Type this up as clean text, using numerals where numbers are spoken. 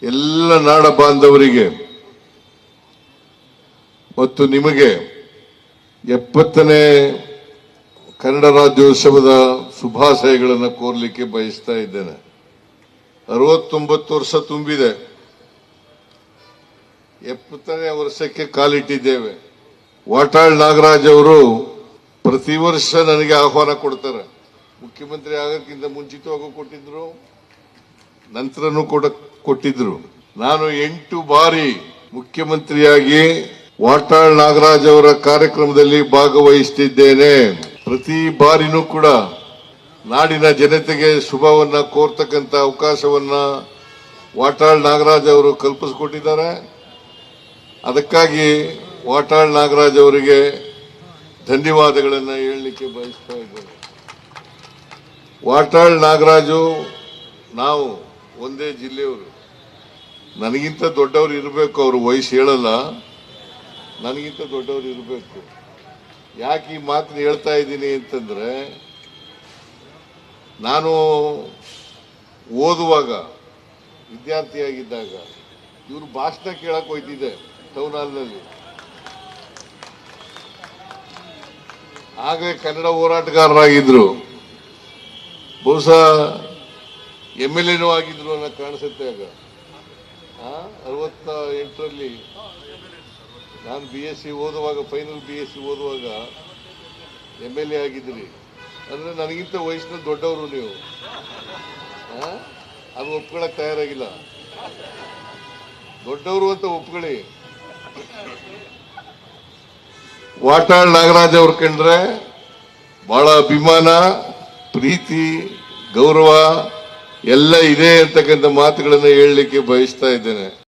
ಎಲ್ಲ ನಾಡ ಬಾಂಧವರಿಗೆ ಮತ್ತು ನಿಮಗೆ 70ನೇ ಕನ್ನಡ ರಾಜ್ಯೋತ್ಸವದ ಶುಭಾಶಯಗಳನ್ನು ಕೋರಲಿಕ್ಕೆ ಬಯಸ್ತಾ ಇದ್ದೇನೆ. 69 ವರ್ಷ ತುಂಬಿದೆ. 70ನೇ ವರ್ಷಕ್ಕೆ ಕಾಲಿಟ್ಟಿದ್ದೇವೆ. ವಾಟಾಳ್ ನಾಗರಾಜ್ ಅವರು ಪ್ರತಿ ವರ್ಷ ನನಗೆ ಆಹ್ವಾನ ಕೊಡ್ತಾರೆ. ಮುಖ್ಯಮಂತ್ರಿ ಆಗೋಕ್ಕಿಂತ ಮುಂಚಿತವಾಗೂ ಕೊಟ್ಟಿದ್ರು, ನಂತರನೂ ಕೊಟ್ಟಿದ್ರು. ನಾನು 8 ಬಾರಿ ಮುಖ್ಯಮಂತ್ರಿಯಾಗಿ ವಾಟಾಳ್ ನಾಗರಾಜ್ ಅವರ ಕಾರ್ಯಕ್ರಮದಲ್ಲಿ ಭಾಗವಹಿಸುತ್ತಿದ್ದೇನೆ. ಪ್ರತಿ ಬಾರಿನೂ ಕೂಡ ನಾಡಿನ ಜನತೆಗೆ ಶುಭವನ್ನ ಕೋರ್ತಕ್ಕಂಥ ಅವಕಾಶವನ್ನ ವಾಟಾಳ್ ನಾಗರಾಜ್ ಅವರು ಕಲ್ಪಿಸಿಕೊಟ್ಟಿದ್ದಾರೆ. ಅದಕ್ಕಾಗಿ ವಾಟಾಳ್ ನಾಗರಾಜ್ ಅವರಿಗೆ ಧನ್ಯವಾದಗಳನ್ನು ಹೇಳಲಿಕ್ಕೆ ಬಯಸ್ತಾ ಇದ್ದೇನೆ. ವಾಟಾಳ್ ನಾಗರಾಜು ನಾವು ಒಂದೇ ಜಿಲ್ಲೆಯವರು. ನನಗಿಂತ ದೊಡ್ಡವರು ಇರಬೇಕು, ಅವರು ವಯಸ್ಸು ಹೇಳಲ್ಲ, ನನಗಿಂತ ದೊಡ್ಡವರು ಇರಬೇಕು. ಯಾಕೆ ಈ ಮಾತನ್ನ ಹೇಳ್ತಾ ಇದ್ದೀನಿ ಅಂತಂದ್ರೆ, ನಾನು ಓದುವಾಗ ವಿದ್ಯಾರ್ಥಿಯಾಗಿದ್ದಾಗ ಇವರು ಭಾಷಣ ಕೇಳಕ್ ಹೋಯ್ತಿದ್ದೆ ಟೌನ್ ಹಾಲ್ನಲ್ಲಿ. ಆಗ ಕನ್ನಡ ಹೋರಾಟಗಾರರಾಗಿದ್ರು, ಬಹುಶಃ MLA ಆಗಿದ್ರು ಅನ್ನೋ ಕಾಣಿಸುತ್ತೆ. ಆಗ 68ರಲ್ಲಿ ನಾನು BSc ಓದುವಾಗ, ಫೈನಲ್ BSc ಓದುವಾಗ MLA ಆಗಿದ್ರಿ. ಅಂದ್ರೆ ನನಗಿಂತ ವಯಸ್ಸಿನ ದೊಡ್ಡವರು ನೀವು. ಅದು ಒಪ್ಕೊಳಕ್ ತಯಾರಾಗಿಲ್ಲ. ದೊಡ್ಡವರು ಅಂತ ಒಪ್ಕೊಳ್ಳಿ. ವಾಟಾಳ್ ನಾಗರಾಜ್ ಅವ್ರು ಕಂಡ್ರೆ ಬಹಳ ಅಭಿಮಾನ, ಪ್ರೀತಿ, ಗೌರವ ಎಲ್ಲ ಇದೆ ಅಂತಕ್ಕಂಥ ಮಾತುಗಳನ್ನು ಹೇಳಲಿಕ್ಕೆ ಬಯಸ್ತಾ ಇದ್ದೇನೆ.